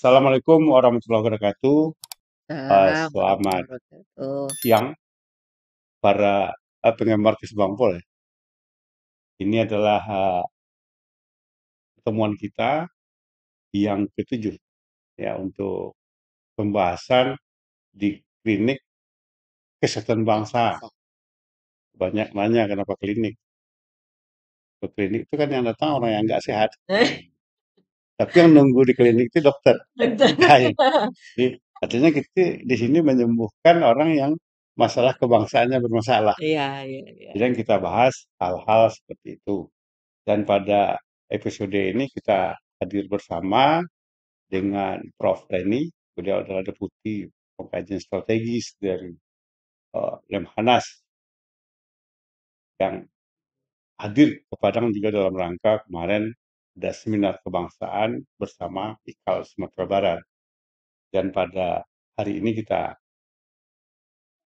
Assalamualaikum warahmatullahi wabarakatuh. Salam Selamat warahmatullahi wabarakatuh. siang para penggemar Kesbangpol ya. Ini adalah pertemuan kita yang ketujuh ya untuk pembahasan di klinik kesehatan bangsa. Banyak nanya kenapa klinik. Ke klinik itu kan yang datang orang yang nggak sehat. Tapi yang nunggu di klinik itu dokter. Nah, ya. Jadi artinya kita di sini menyembuhkan orang yang masalah kebangsaannya bermasalah. Iya, iya, iya. Jadi yang kita bahas hal-hal seperti itu. Dan pada episode ini kita hadir bersama dengan Prof. Reni. Beliau adalah Deputi Pengkajian Strategis dari Lemhanas yang hadir ke Padang juga dalam rangka kemarin ada seminar kebangsaan bersama IKAL Sumatera Barat. Dan pada hari ini kita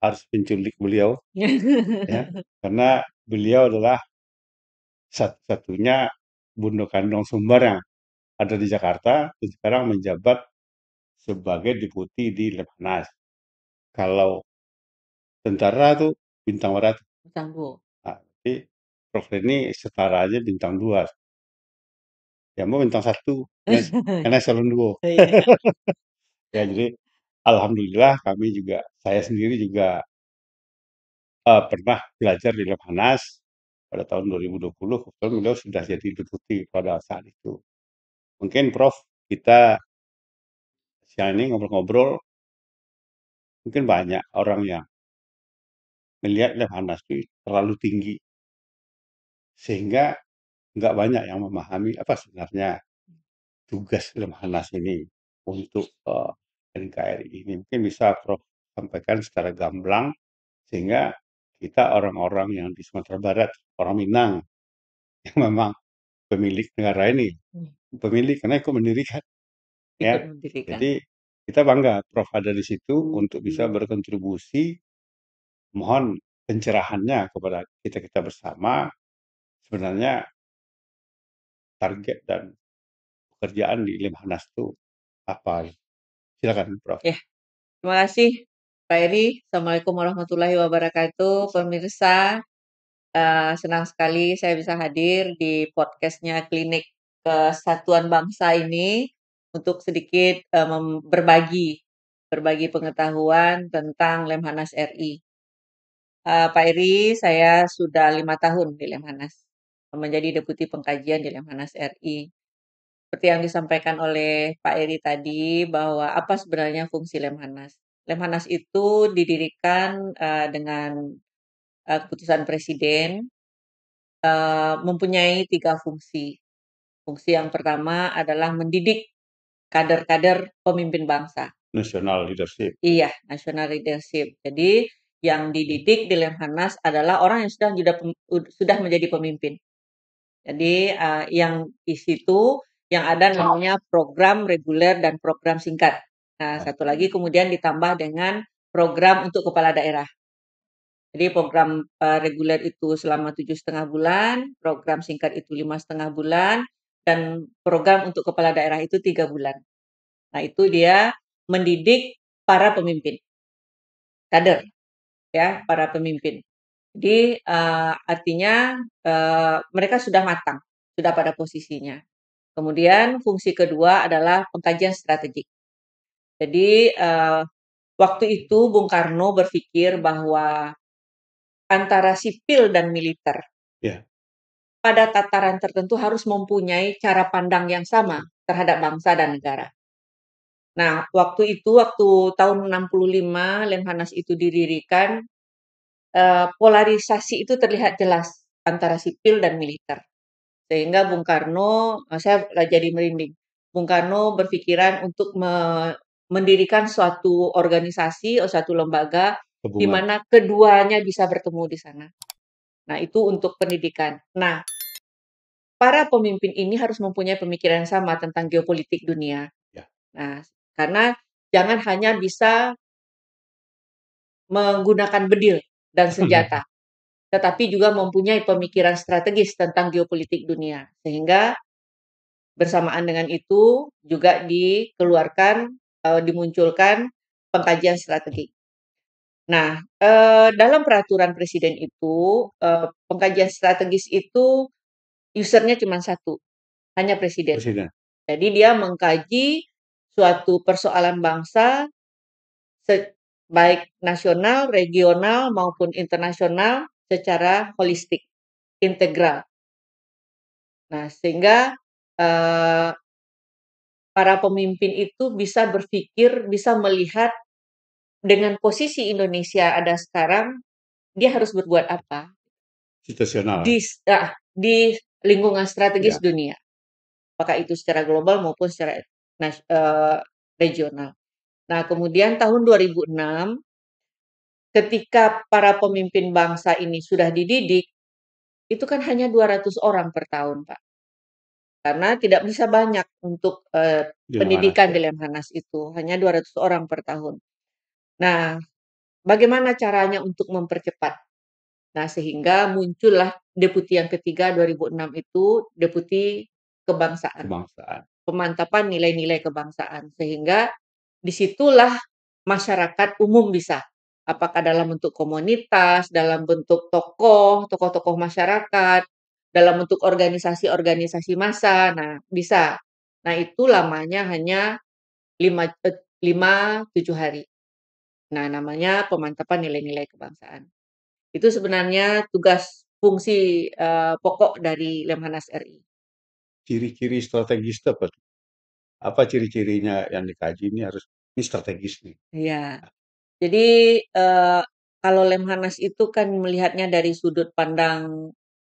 harus menculik beliau ya karena beliau adalah satu-satunya Bundo Kandong Sumbar yang ada di Jakarta dan sekarang menjabat sebagai deputi di Lemhanas. Kalau tentara tuh bintang berapa? Tangguh. Nah, jadi Prof. Reni setara aja bintang 2. Ya mau bintang 1, karena eselon 2. Iya. Ya jadi alhamdulillah kami juga, saya sendiri juga pernah belajar di Lemhanas pada tahun 2020, kebetulan beliau sudah jadi deputi pada saat itu. Mungkin Prof, kita siang ini ngobrol-ngobrol, mungkin banyak orang yang melihat Lemhanas itu terlalu tinggi, sehingga nggak banyak yang memahami apa sebenarnya tugas Lemhanas ini untuk NKRI ini. Mungkin bisa Prof sampaikan secara gamblang sehingga kita orang-orang yang di Sumatera Barat, orang Minang yang memang pemilik negara ini, pemilik karena ikut mendirikan ya. Ikut mendirikan. Jadi kita bangga Prof ada di situ untuk bisa berkontribusi. Mohon pencerahannya kepada kita-kita bersama sebenarnya target dan pekerjaan di Lemhanas itu apa? Silakan Prof. Ya, terima kasih Pak Eri. Assalamualaikum warahmatullahi wabarakatuh. Pemirsa, senang sekali saya bisa hadir di podcastnya Klinik Kesatuan Bangsa ini untuk sedikit berbagi pengetahuan tentang Lemhanas RI. Pak Eri, saya sudah 5 tahun di Lemhanas, menjadi Deputi Pengkajian di Lemhanas RI. Seperti yang disampaikan oleh Pak Eri tadi, bahwa apa sebenarnya fungsi Lemhanas. Lemhanas itu didirikan dengan keputusan Presiden, mempunyai 3 fungsi. Fungsi yang pertama adalah mendidik kader-kader pemimpin bangsa. National Leadership. Iya, national leadership. Jadi yang dididik di Lemhanas adalah orang yang sudah menjadi pemimpin. Jadi yang di situ yang ada namanya program reguler dan program singkat. Nah, satu lagi kemudian ditambah dengan program untuk kepala daerah. Jadi program reguler itu selama 7,5 bulan, program singkat itu 5,5 bulan, dan program untuk kepala daerah itu 3 bulan. Nah, itu dia mendidik para pemimpin, kader ya, para pemimpin. Jadi artinya mereka sudah matang, sudah pada posisinya. Kemudian fungsi kedua adalah pengkajian strategik. Jadi waktu itu Bung Karno berpikir bahwa antara sipil dan militer Ya. pada tataran tertentu harus mempunyai cara pandang yang sama terhadap bangsa dan negara. Nah, waktu tahun 65 Lemhanas itu didirikan, polarisasi itu terlihat jelas antara sipil dan militer. Sehingga Bung Karno, saya jadi merinding. Bung Karno berpikiran untuk mendirikan suatu organisasi atau suatu lembaga di Hubungan. mana keduanya bisa bertemu di sana. Nah, itu untuk pendidikan. Nah, para pemimpin ini harus mempunyai pemikiran yang sama tentang geopolitik dunia. Ya. Nah, karena jangan hanya bisa menggunakan bedil dan senjata, tetapi juga mempunyai pemikiran strategis tentang geopolitik dunia. Sehingga bersamaan dengan itu juga dikeluarkan, dimunculkan pengkajian strategi. Nah, dalam peraturan presiden itu, pengkajian strategis itu user-nya cuma satu, hanya presiden. Presiden. Jadi dia mengkaji suatu persoalan bangsa baik nasional, regional maupun internasional secara holistik, integral. Nah, sehingga eh, para pemimpin itu bisa berpikir, bisa melihat dengan posisi Indonesia ada sekarang, dia harus berbuat apa Situasional. di lingkungan strategis Ya. dunia, apakah itu secara global maupun secara regional. Nah, kemudian tahun 2006, ketika para pemimpin bangsa ini sudah dididik, itu kan hanya 200 orang per tahun, Pak. Karena tidak bisa banyak untuk, Di Lemhanas pendidikan ya. di Lemhanas itu, hanya 200 orang per tahun. Nah, bagaimana caranya untuk mempercepat? Nah, sehingga muncullah deputi yang ketiga 2006 itu, deputi kebangsaan, Kebangsaan. pemantapan nilai-nilai kebangsaan. Sehingga disitulah masyarakat umum bisa, apakah dalam bentuk komunitas, dalam bentuk tokoh-tokoh masyarakat, dalam bentuk organisasi-organisasi massa, nah bisa. Nah itu lamanya hanya 5-7 hari. Nah namanya pemantapan nilai-nilai kebangsaan. Itu sebenarnya tugas fungsi pokok dari Lemhanas RI. Ciri-ciri strategis itu apa tuh? Apa ciri-cirinya yang dikaji ini harus ini strategis nih. Iya. Jadi, kalau Lemhanas itu kan melihatnya dari sudut pandang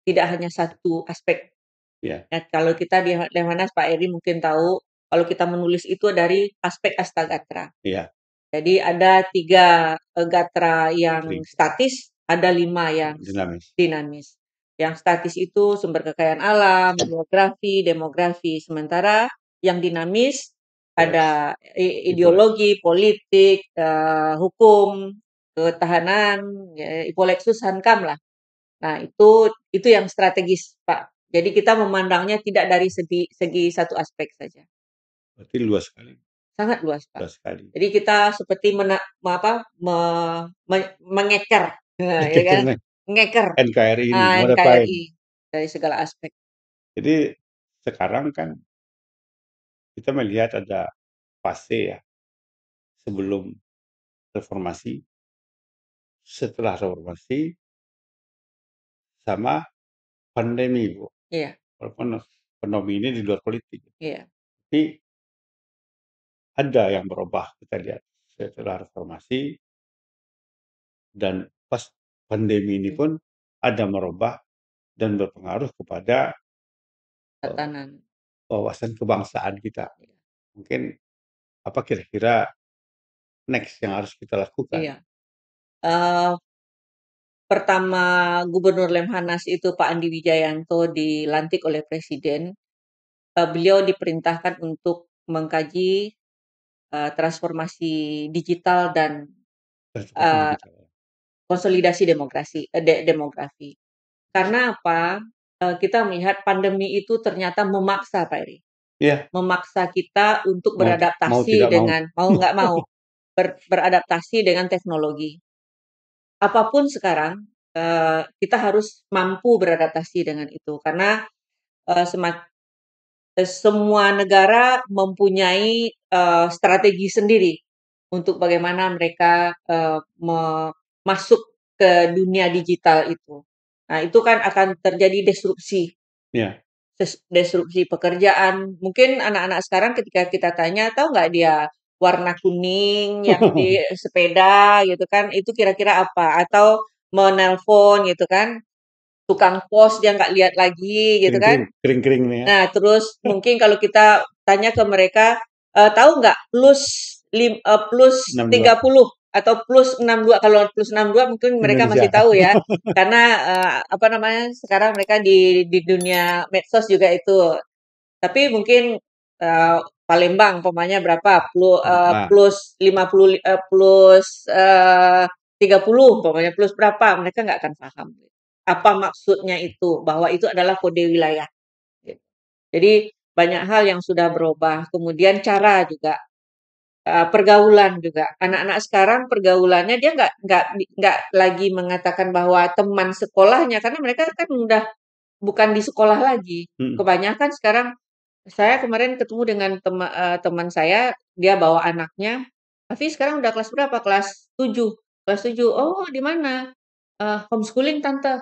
tidak hanya satu aspek. Ya, Ya, kalau kita di Lemhanas, Pak Eri mungkin tahu, kalau kita menulis itu dari aspek Astagatra. iya, Jadi ada 3 gatra yang tiga statis, ada 5 yang dinamis. dinamis. Yang statis itu sumber kekayaan alam, geografi, demografi. Sementara yang dinamis Yes, ada itulah. ideologi, politik, hukum, ketahanan, ya, Ipolexus Hankam lah. Nah, itu yang strategis, Pak. Jadi kita memandangnya tidak dari segi segi satu aspek saja. Berarti luas sekali. Sangat luas, Pak. Luas sekali. Jadi kita seperti mengeker, nah, ya kan? Akhirnya Ngeker, NKRI ini mau diapain? NKRI dari segala aspek. Jadi sekarang kan kita melihat ada fase ya sebelum reformasi, setelah reformasi, sama pandemi, Bu. Iya, Walaupun pandemi ini di luar politik. iya, Tapi ada yang berubah kita lihat setelah reformasi dan pas pandemi ini iya, pun ada merubah dan berpengaruh kepada tatanan. wawasan kebangsaan kita. Iya. Mungkin apa kira-kira next yang harus kita lakukan? Iya. Eee, Pertama Gubernur Lemhanas itu Pak Andi Wijayanto dilantik oleh presiden, beliau diperintahkan untuk mengkaji, transformasi digital dan, Transformasi eee, digital. konsolidasi demografi. Karena apa? Kita melihat pandemi itu ternyata memaksa, Pak Eri, Iya, memaksa kita untuk mau beradaptasi tidak mau. dengan mau nggak mau, beradaptasi dengan teknologi. Apapun sekarang, kita harus mampu beradaptasi dengan itu karena, eee, semak semua negara mempunyai, strategi sendiri untuk bagaimana mereka, masuk ke dunia digital itu. Nah, itu kan akan terjadi disrupsi. Iya. Disrupsi pekerjaan. Mungkin anak-anak sekarang ketika kita tanya, tahu nggak dia warna kuning yang di sepeda gitu kan, itu kira-kira apa? Atau menelpon gitu kan, tukang pos dia nggak lihat lagi gitu kan. Kering-kering, kering-kering nih ya. Nah, terus mungkin kalau kita tanya ke mereka, tahu nggak plus 62 30 atau plus 62, kalau plus 62 mungkin mereka Indonesia. masih tahu ya, karena, apa namanya, sekarang mereka di dunia medsos juga itu. Tapi mungkin, Palembang umpamanya berapa, Nah, plus 50 plus, 30 umpamanya, plus berapa, mereka nggak akan paham. Apa maksudnya itu, bahwa itu adalah kode wilayah, gitu. Jadi banyak hal yang sudah berubah. Kemudian cara juga, pergaulan juga. Anak-anak sekarang pergaulannya dia nggak lagi mengatakan bahwa teman sekolahnya, karena mereka kan udah bukan di sekolah lagi. Mhm. Kebanyakan sekarang saya kemarin ketemu dengan teman saya, dia bawa anaknya, "Hafiz sekarang udah kelas berapa?" "Kelas 7." "Kelas 7, oh di mana?" "Homeschooling Tante."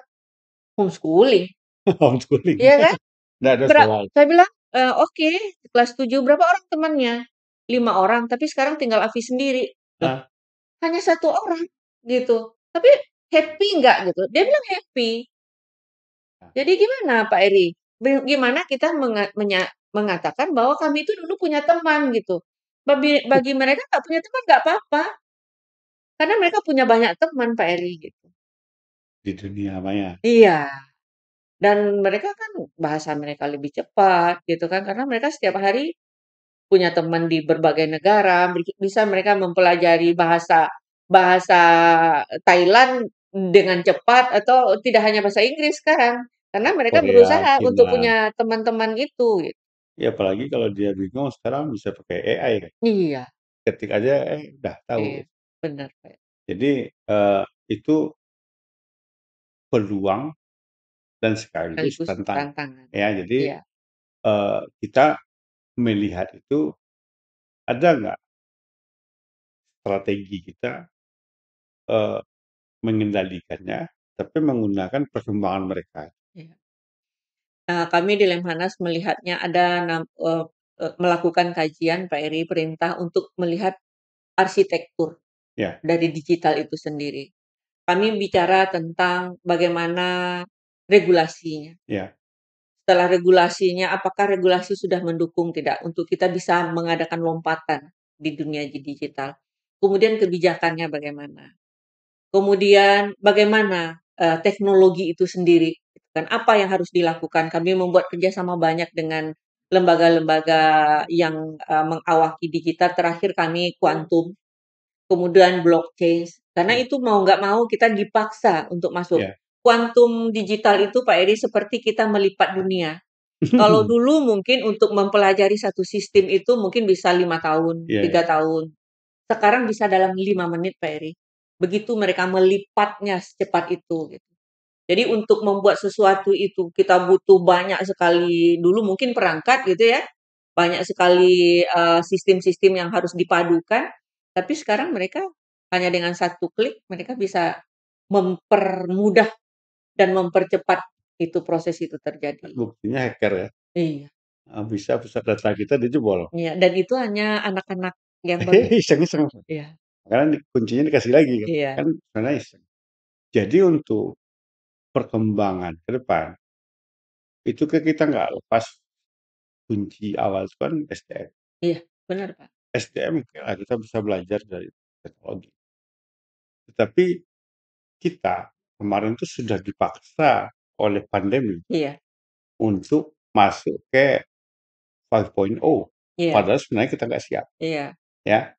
"Homeschooling?" Homeschooling. Iya kan? Nggak ada sekolah. Saya bilang, "Oke, kelas 7 berapa orang temannya?" 5 orang, tapi sekarang tinggal Hafiz sendiri. Loh, Ah, hanya 1 orang, gitu. Tapi happy nggak gitu? Dia bilang happy. nah, Jadi gimana Pak Eri? Gimana kita mengatakan bahwa kami itu dulu punya teman gitu. Bagi mereka nggak punya teman nggak apa-apa, karena mereka punya banyak teman Pak Eri gitu. di dunia maya. Iya, dan mereka kan bahasa mereka lebih cepat gitu kan, karena mereka setiap hari punya teman di berbagai negara, bisa mereka mempelajari bahasa bahasa Thailand dengan cepat atau tidak hanya bahasa Inggris sekarang, karena mereka Korea, berusaha untuk Cina. punya teman-teman itu, gitu. Ya apalagi kalau dia bingung sekarang bisa pakai AI kan. Iya, Ketik aja, udah tahu. iya, benar, Kak, Jadi, itu peluang dan sekaligus sekaligus tantangan. tantangan. Ya, jadi, Iya, kita melihat itu ada nggak strategi kita, eee, mengendalikannya, tapi menggunakan perkembangan mereka. iya. Kami di Lemhanas melihatnya ada melakukan kajian Pak Eri, perintah untuk melihat arsitektur Ya, dari digital itu sendiri. Kami bicara tentang bagaimana regulasinya. ya, Setelah regulasinya, apakah regulasi sudah mendukung tidak untuk kita bisa mengadakan lompatan di dunia digital. Kemudian kebijakannya bagaimana. Kemudian bagaimana, teknologi itu sendiri, gitu kan. Apa yang harus dilakukan. Kami membuat kerjasama banyak dengan lembaga-lembaga yang, mengawaki digital. Terakhir kami kuantum. Kemudian blockchain, karena ya. itu mau nggak mau kita dipaksa untuk masuk. Ya. Kuantum digital itu Pak Edi seperti kita melipat dunia. Kalau dulu mungkin untuk mempelajari satu sistem itu mungkin bisa 5 tahun, Iya, 3 tahun. Sekarang bisa dalam 5 menit Pak Eri. Begitu mereka melipatnya secepat itu gitu. Jadi untuk membuat sesuatu itu kita butuh banyak sekali dulu mungkin perangkat gitu ya, banyak sekali, sistem-sistem yang harus dipadukan, tapi sekarang mereka hanya dengan satu klik mereka bisa mempermudah dan mempercepat itu proses itu terjadi. buktinya hacker ya, Iya, bisa pusat data kita dijebol. iya, dan itu hanya anak-anak yang baru. Iseng-iseng. Iya, Karena kuncinya dikasih lagi kan, iya, kan sebenarnya iseng. Jadi untuk perkembangan ke depan, itu kan kita nggak lepas kunci awal itu kan SDM. iya, benar Pak. SDM okelah kita bisa belajar dari teknologi. Tetapi kita kemarin itu sudah dipaksa oleh pandemi Iya, untuk masuk ke 5.0, iya, padahal sebenarnya kita nggak siap, iya, ya.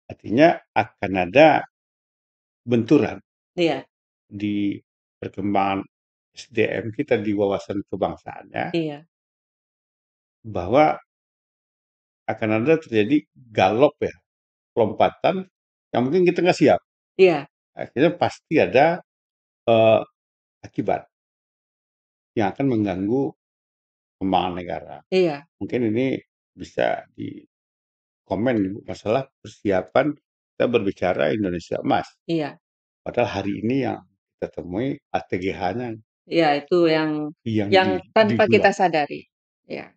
Artinya akan ada benturan iya, di perkembangan SDM kita di wawasan kebangsaannya, iya, bahwa akan ada terjadi galop ya, lompatan yang mungkin kita nggak siap. iya, Akhirnya pasti ada, eee, akibat yang akan mengganggu perkembangan negara. iya, Mungkin ini bisa dikomen Ibu, masalah persiapan kita berbicara Indonesia Emas. iya. Padahal hari ini yang kita temui ATGH-nya Iya, itu yang yang tanpa kita dibuat. sadari. Ya,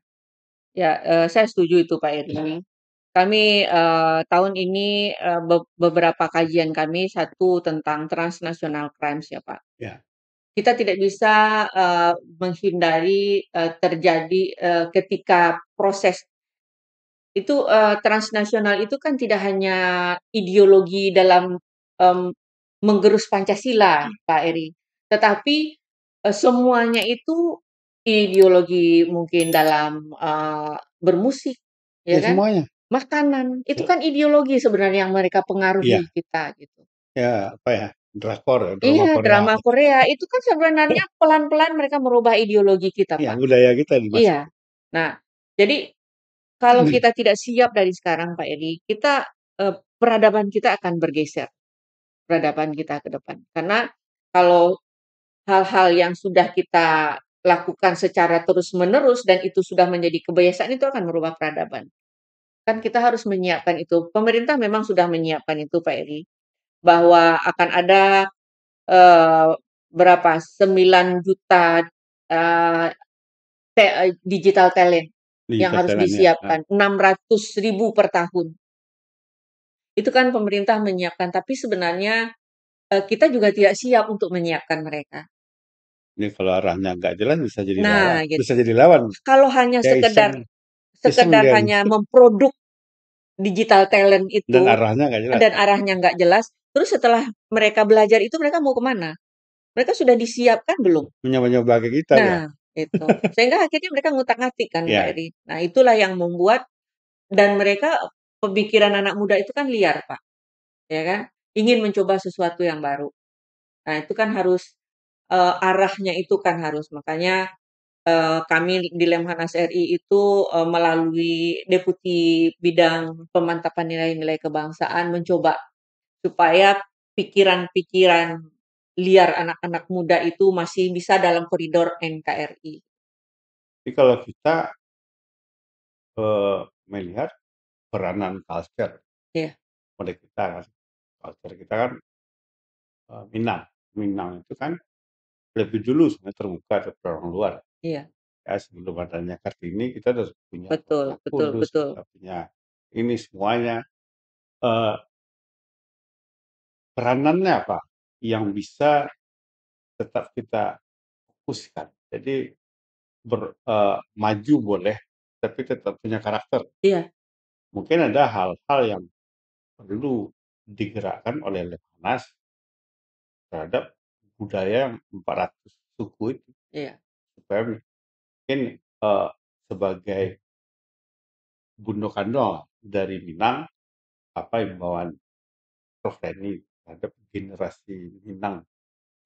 ya, saya setuju itu Pak Eri. Kami, tahun ini, beberapa kajian kami, satu tentang transnational crimes ya, Pak. Ya, Kita tidak bisa, menghindari, terjadi, ketika proses itu, transnasional itu kan tidak hanya ideologi dalam, mmm, menggerus Pancasila, Pak Eri, tetapi, semuanya itu ideologi mungkin dalam, bermusik, ya ya kan? semuanya. Makanan, itu kan ideologi sebenarnya yang mereka Iya, pengaruhi kita, gitu. ya apa ya, drakor ya, drama Iya, Korea. drama Korea itu kan sebenarnya pelan-pelan mereka merubah ideologi kita, Iya, Pak. budaya kita Iya. dimasukin. Nah, Jadi kalau kita tidak siap dari sekarang Pak Edi, kita, peradaban kita akan bergeser, peradaban kita ke depan. Karena kalau hal-hal yang sudah kita lakukan secara terus-menerus dan itu sudah menjadi kebiasaan, itu akan merubah peradaban. Kan kita harus menyiapkan itu. Pemerintah memang sudah menyiapkan itu Pak Edi, bahwa akan ada, eee, berapa, 9 juta digital talent yang digital harus talent ya. disiapkan, 600.000 per tahun. Itu kan pemerintah menyiapkan, tapi sebenarnya, kita juga tidak siap untuk menyiapkan mereka. Ini kalau arahnya nggak jelas bisa jadi lawan, Nah, bisa gitu. jadi lawan. Kalau hanya Kayak iseng, sekedar iseng sekedar dia nih. hanya memproduk digital talent Dan itu arahnya nggak jelas dan kan. arahnya nggak jelas, terus setelah mereka belajar itu mereka mau kemana? Mereka sudah disiapkan belum? Mencoba-nyoba ke kita ya. Nah, itu. Sehingga akhirnya mereka ngutak-ngatik kan, Pak Ya, Edi. Nah, itulah yang membuat dan mereka pemikiran anak muda itu kan liar, Pak, ya kan? Ingin mencoba sesuatu yang baru. Nah, itu kan harus, arahnya itu kan harus. Makanya, kami di Lemhanas RI itu, melalui Deputi Bidang Pemantapan Nilai-nilai Kebangsaan mencoba supaya pikiran-pikiran liar anak-anak muda itu masih bisa dalam koridor NKRI. jadi kalau kita melihat peranan culture Iya, pada kita kan, culture kita kan Minang. Minang itu kan lebih dulu sebenarnya terbuka ke orang luar. iya, Ya sebelum adanya Kartini kita udah punya betul Lebak betul Bulus, betul. kita punya ini semuanya. Eh, Peranannya apa yang bisa tetap kita fokuskan. Jadi maju boleh, tapi tetap punya karakter. Iya, Mungkin ada hal-hal yang perlu digerakkan oleh Lemhanas terhadap budaya yang 400 suku itu iya. supaya mungkin sebagai bundokando dari Minang apa imbauan Prof. Reni terhadap generasi Minang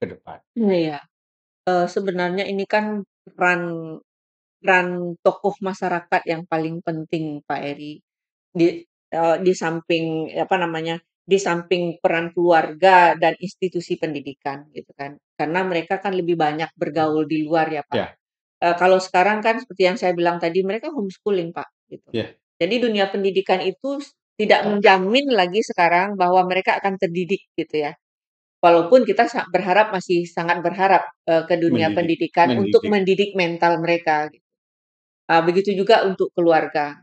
ke depan. Iya, sebenarnya ini kan peran peran tokoh masyarakat yang paling penting, Pak Eri. Di samping, apa namanya, di samping peran keluarga dan institusi pendidikan, gitu kan. Karena mereka kan lebih banyak bergaul di luar ya, Pak. Ya, Kalau sekarang kan seperti yang saya bilang tadi, mereka homeschooling, Pak, gitu. ya, Jadi dunia pendidikan itu tidak menjamin lagi sekarang bahwa mereka akan terdidik, gitu ya. Walaupun kita berharap masih sangat berharap, ke dunia mendidik, pendidikan untuk mendidik. mendidik mental mereka. Begitu juga untuk keluarga.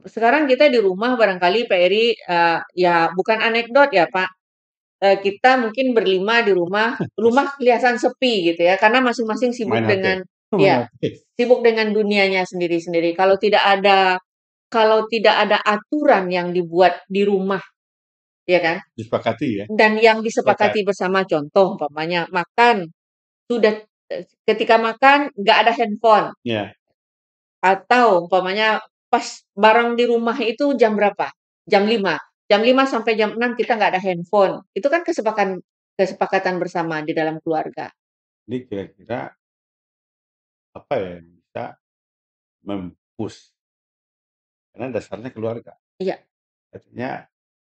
Sekarang kita di rumah barangkali Pak Eri, ya bukan anekdot ya Pak, kita mungkin berlima di rumah, rumah kelihatan sepi gitu ya, karena masing-masing Main sibuk HP, dengan main ya, HP. sibuk dengan dunianya sendiri-sendiri. Kalau tidak ada aturan yang dibuat di rumah, ya kan, Disepakati ya, dan yang sepakat. disepakati bersama, contoh umpamanya makan, sudah ketika makan nggak ada handphone. Ya, Atau umpamanya pas barang di rumah itu jam berapa? Jam 5. Jam 5 sampai jam 6 kita nggak ada handphone. Itu kan kesepakatan kesepakatan bersama di dalam keluarga. ini kira-kira apa ya yang bisa mempush karena dasarnya keluarga. Iya, Artinya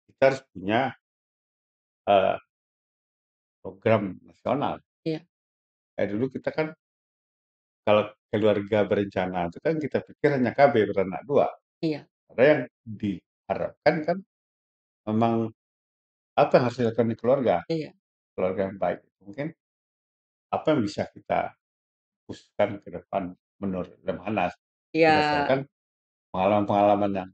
kita harus punya eh, program nasional. iya, Dulu kita kan kalau keluarga berencana itu kan kita pikir hanya KB beranak dua. iya, Ada yang diharapkan kan memang apa yang harus dilakukan di keluarga, iya. keluarga yang baik. Mungkin apa yang bisa kita pushkan ke depan menurut Lemhanas Ya, berdasarkan pengalaman-pengalaman yang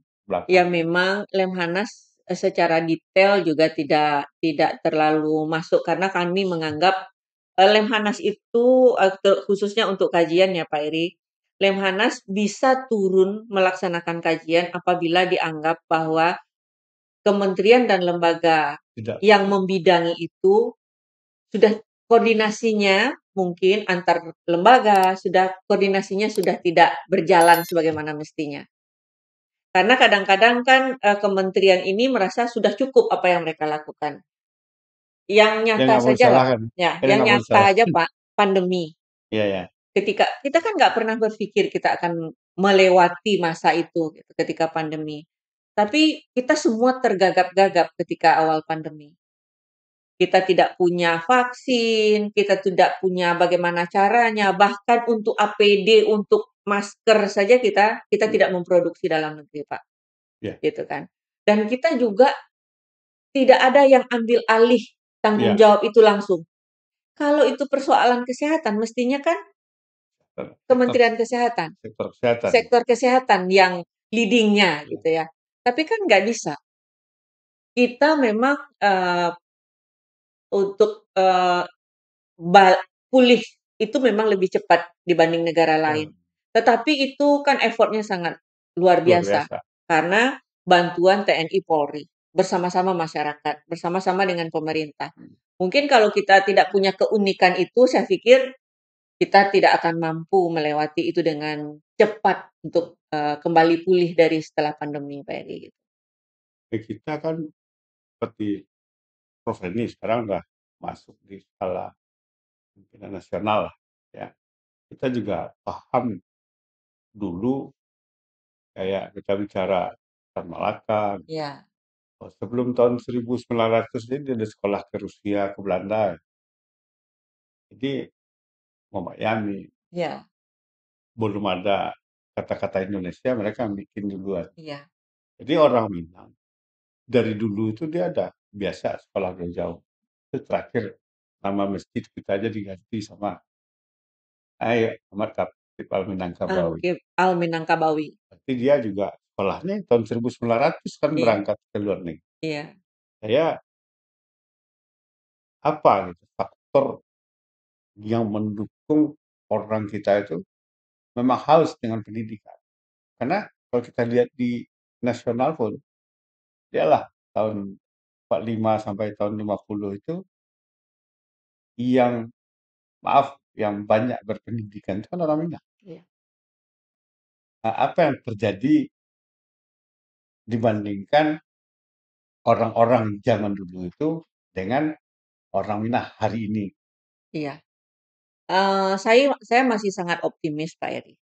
ya belakangan. memang Lemhanas, secara detail juga tidak tidak terlalu masuk karena kami menganggap, Lemhanas itu, khususnya untuk kajian ya Pak Eri, Lemhanas bisa turun melaksanakan kajian apabila dianggap bahwa kementerian dan lembaga Tidak, yang membidangi itu sudah koordinasinya mungkin antar lembaga, koordinasinya sudah tidak berjalan sebagaimana mestinya. Karena kadang-kadang kan, kementerian ini merasa sudah cukup apa yang mereka lakukan. Yang dia nyata nggak mau sajalah, disalahkan, ya, dia yang nggak mau nyata aja disalahkan. Pak, pandemi. Iya ya, Ketika kita kan nggak pernah berpikir kita akan melewati masa itu gitu, ketika pandemi. Tapi kita semua tergagap-gagap ketika awal pandemi. Kita tidak punya vaksin, kita tidak punya bagaimana caranya, bahkan untuk APD, untuk masker saja kita Hmm. tidak memproduksi dalam negeri, Pak, Ya, gitu kan. Dan kita juga tidak ada yang ambil alih tanggung ya, jawab itu langsung. Kalau itu persoalan kesehatan, mestinya kan sektor Kementerian Kesehatan, sektor kesehatan. sektor kesehatan yang leading-nya Ya, gitu ya. Tapi kan nggak bisa. Kita memang, untuk, pulih itu memang lebih cepat dibanding negara lain. oh, Tetapi itu kan effort-nya sangat luar luar biasa, biasa. karena bantuan TNI Polri, bersama-sama masyarakat, bersama-sama dengan pemerintah. Hmm. Mungkin kalau kita tidak punya keunikan itu, saya pikir kita tidak akan mampu melewati itu dengan cepat untuk, kembali pulih dari setelah pandemi, Pak Eri, gitu. Kita kan seperti Prof. Reni sekarang udah masuk di skala pimpinan nasional lah, ya. Kita juga paham dulu kayak kita bicara Tan Malaka, Iya, sebelum tahun 1900 ini dia ada sekolah ke Rusia, ke Belanda. Jadi memayami, iya, belum ada kata-kata Indonesia, mereka bikin duluan. iya, Jadi orang Minang dari dulu itu dia ada biasa sekolah jauh-jauh. Itu terakhir nama masjid kita aja diganti sama Ahmad Khatib Al-Minangkabawi. Al-Minangkabawi. Berarti dia juga sekolahnya tahun 1900 kan Iya, berangkat ke luar negeri. iya, Saya apa gitu faktor yang mendukung orang kita itu memang harus dengan pendidikan. Karena kalau kita lihat di nasional pun, dialah tahun 45 sampai tahun 50 itu yang maaf yang banyak berpendidikan itu kan orang Minang. iya, Nah, apa yang terjadi dibandingkan orang-orang zaman dulu itu dengan orang Minang hari ini? iya. Saya masih sangat optimis, Pak Eri.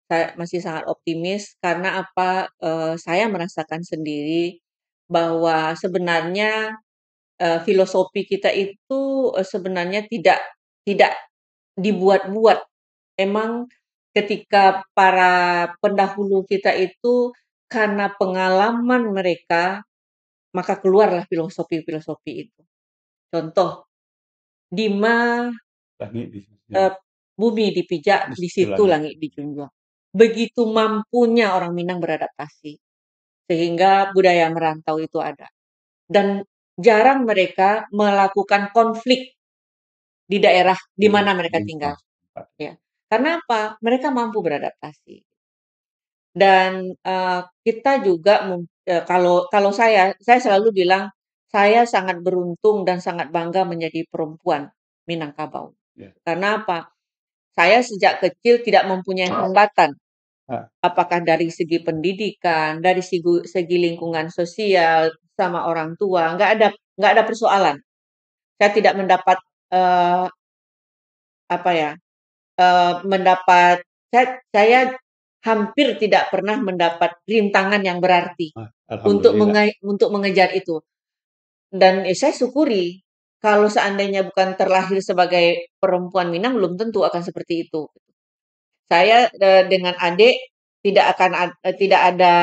Saya masih sangat optimis karena apa, saya merasakan sendiri bahwa sebenarnya, filosofi kita itu, sebenarnya tidak dibuat-buat. Emang ketika para pendahulu kita itu karena pengalaman mereka, maka keluarlah filosofi-filosofi itu. Contoh, "Di ma Langit di sini, bumi dipijak, di di situ situ langit. langit dijunjung." Begitu mampunya orang Minang beradaptasi, sehingga budaya merantau itu ada. Dan jarang mereka melakukan konflik di daerah di Di mana mereka lingkungan tinggal, setempat. ya. Karena apa? Mereka mampu beradaptasi. Dan, kita juga kalau kalau saya selalu bilang, saya sangat beruntung dan sangat bangga menjadi perempuan Minangkabau. Ya. Karena apa? Saya sejak kecil tidak mempunyai hambatan, Ah, apakah dari segi pendidikan, dari segi lingkungan sosial, sama orang tua, nggak ada persoalan. Saya tidak mendapat, eee, apa ya, mendapat saya hampir tidak pernah mendapat rintangan yang berarti alhamdulillah. untuk mengejar itu. Dan, saya syukuri kalau seandainya bukan terlahir sebagai perempuan Minang, belum tentu akan seperti itu. Saya, dengan adik tidak ada,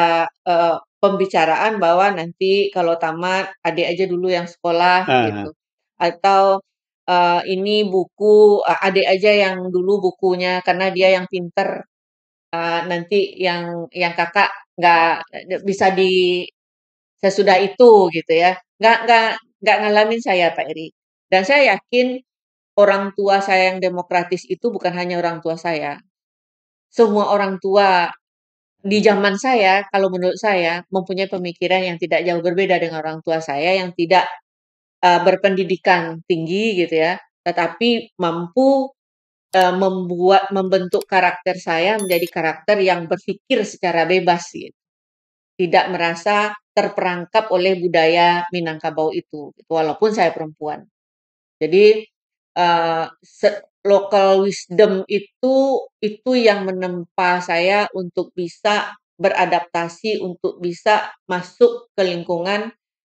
pembicaraan bahwa nanti kalau tamat adik aja dulu yang sekolah Ah, gitu, atau, ini buku, adik aja yang dulu bukunya karena dia yang pinter, nanti yang Kakak nggak bisa sesudah itu gitu ya. Nggak ngalamin saya, Pak Eri. Dan saya yakin orang tua saya yang demokratis itu bukan hanya orang tua saya. Semua orang tua di zaman saya, kalau menurut saya, mempunyai pemikiran yang tidak jauh berbeda dengan orang tua saya yang tidak, berpendidikan tinggi gitu ya, tetapi mampu, membentuk karakter saya menjadi karakter yang berpikir secara bebas gitu, tidak merasa terperangkap oleh budaya Minangkabau itu, gitu, walaupun saya perempuan. Jadi, eee, se local wisdom itu yang menempa saya untuk bisa beradaptasi, untuk bisa masuk ke lingkungan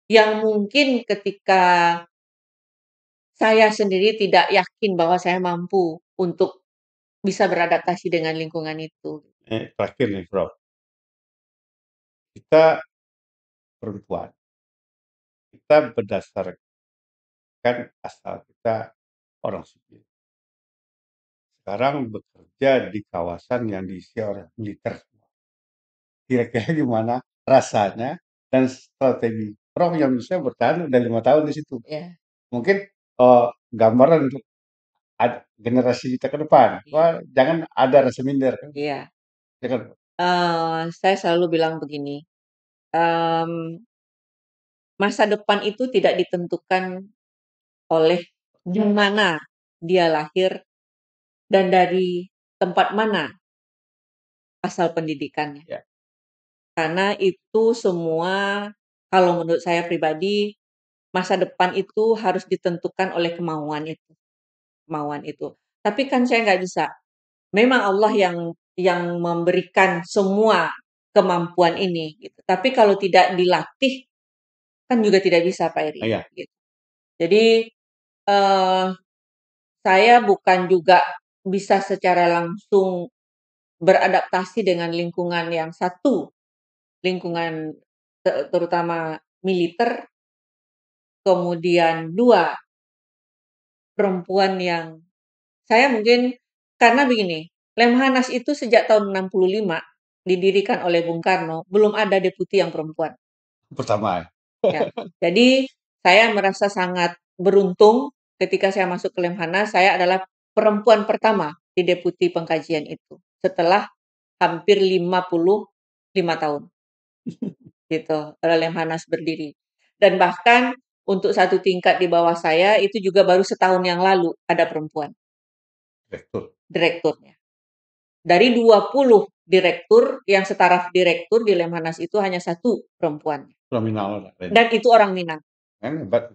yang mungkin ketika saya sendiri tidak yakin bahwa saya mampu untuk bisa beradaptasi dengan lingkungan itu. Terakhir nih, Prof. Kita perempuan, kita berdasarkan asal kita orang sipil. Sekarang bekerja di kawasan yang diisi oleh militer semua. Kira-kira gimana rasanya dan strategi Prof yang bisa bertahan udah 5 tahun di situ? Ya, Mungkin, gambaran untuk generasi kita ke depan, iya, wah jangan ada rasa minder kan, iya. ya kan? Saya selalu bilang begini, mmm, masa depan itu tidak ditentukan oleh di mana dia lahir dan dari tempat mana asal pendidikannya. Ya, Karena itu semua kalau menurut saya pribadi, masa depan itu harus ditentukan oleh kemauan itu. Tapi kan saya nggak bisa. Memang Allah yang memberikan semua kemampuan ini gitu. Tapi kalau tidak dilatih kan juga tidak bisa Pak Eri, iya, gitu. Jadi, eee, saya bukan juga bisa secara langsung beradaptasi dengan lingkungan yang satu, lingkungan terutama militer, kemudian 2 perempuan yang saya mungkin karena begini, Lemhanas itu sejak tahun 65 didirikan oleh Bung Karno, belum ada deputi yang perempuan, pertama ya. ya. Jadi saya merasa sangat beruntung ketika saya masuk ke Lemhanas, saya adalah perempuan pertama di deputi pengkajian itu, setelah hampir 55 tahun. Gitu, Lemhanas berdiri. Dan bahkan untuk satu tingkat di bawah saya itu juga baru setahun yang lalu ada perempuan Direktur, direkturnya. Dari 20 direktur yang setaraf direktur di Lemhanas itu hanya satu perempuan. nominal lain, Dan itu orang Minang. kan hebat.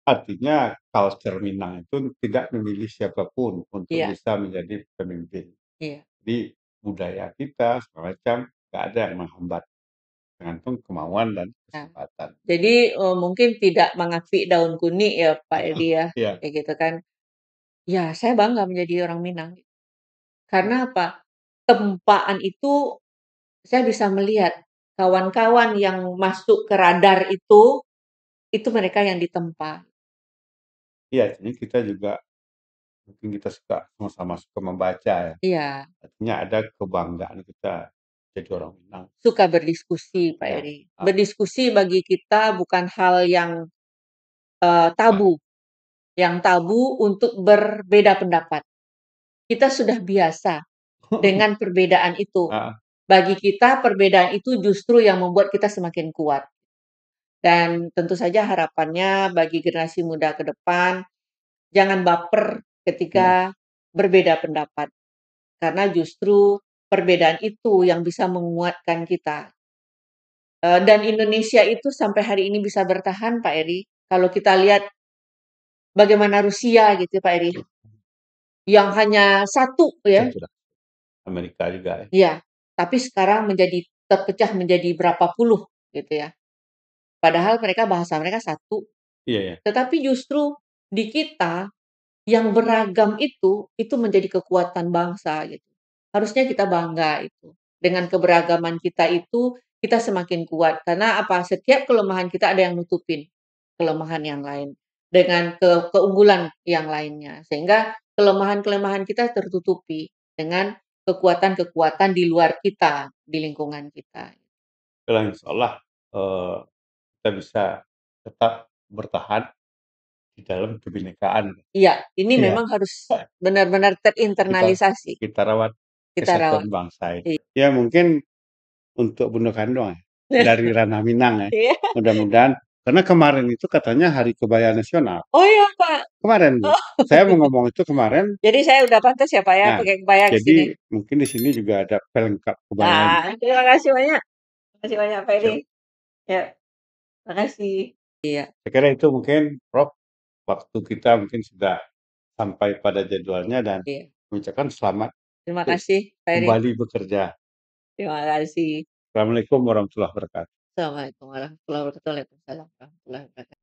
Artinya culture Minang itu tidak memilih siapapun untuk Iya, bisa menjadi pemimpin. iya. Jadi budaya kita segala macam nggak ada yang menghambat, tergantung kemauan dan Nah, kesempatan. jadi mungkin tidak mengapik daun kunyit ya Pak Heeh, Edi ya, iya, kayak gitu kan. Ya, saya bangga menjadi orang Minang. Karena apa? Tempaan itu saya bisa melihat kawan-kawan yang masuk ke radar itu mereka yang ditempa. iya, jadi kita juga mungkin kita suka sama-sama suka membaca ya, Iya, artinya ada kebanggaan kita jadi orang Minang. suka berdiskusi Pak Ya, Eri. ah, Berdiskusi bagi kita bukan hal yang tabu, yang tabu untuk berbeda pendapat. Kita sudah biasa dengan perbedaan itu. heeh, Bagi kita perbedaan itu justru yang membuat kita semakin kuat. Dan tentu saja harapannya bagi generasi muda ke depan, jangan baper mhm, ketika berbeda pendapat. Karena justru perbedaan itu yang bisa menguatkan kita. Dan Indonesia itu sampai hari ini bisa bertahan Pak Eri, kalau kita lihat bagaimana Rusia gitu Pak Eri, yang hanya satu ya, betul, Amerika juga ya. ya, tapi sekarang terpecah menjadi berapa puluh gitu ya. Padahal bahasa mereka satu, Iya ya, tetapi justru di kita yang beragam itu menjadi kekuatan bangsa gitu. Harusnya kita bangga itu. Dengan keberagaman kita itu, kita semakin kuat. Karena apa? Setiap kelemahan kita ada yang nutupin kelemahan yang lain. Dengan keunggulan yang lainnya. Sehingga kelemahan-kelemahan kita tertutupi dengan kekuatan-kekuatan di luar kita, di lingkungan kita. itulah insyaallah, eee, kita bisa tetap bertahan di dalam kebinekaan. Iya, ini Iya, memang harus benar-benar kita terinternalisasi, kita rawat kita kesatuan rawat. bangsa itu. Iya. Ya mungkin untuk Bunda Kandung ya, dari ranah Minang ya, Iya. mudah-mudahan karena kemarin itu katanya Hari Kebaya Nasional, Oh ya, Kak. kemarin Bu, Oh, saya mau ngomong itu kemarin. jadi saya udah pantas ya, Pak, ya, Nah, pakai kebaya ke sini? jadi mungkin di sini juga ada pelengkap kebayanya. Ah, terima kasih banyak. Terima kasih banyak, Pak Edi. Siap. Ya, makasih. Iya. Saya kira itu mungkin Prof, waktu kita mungkin sudah sampai pada jadwalnya dan Iya. mengucapkan selamat Terima untuk kasih, Pak Eri. kembali bekerja. Terima kasih. Assalamualaikum warahmatullahi wabarakatuh. Assalamualaikum warahmatullahi wabarakatuh. Waalaikumsalam warahmatullahi wabarakatuh.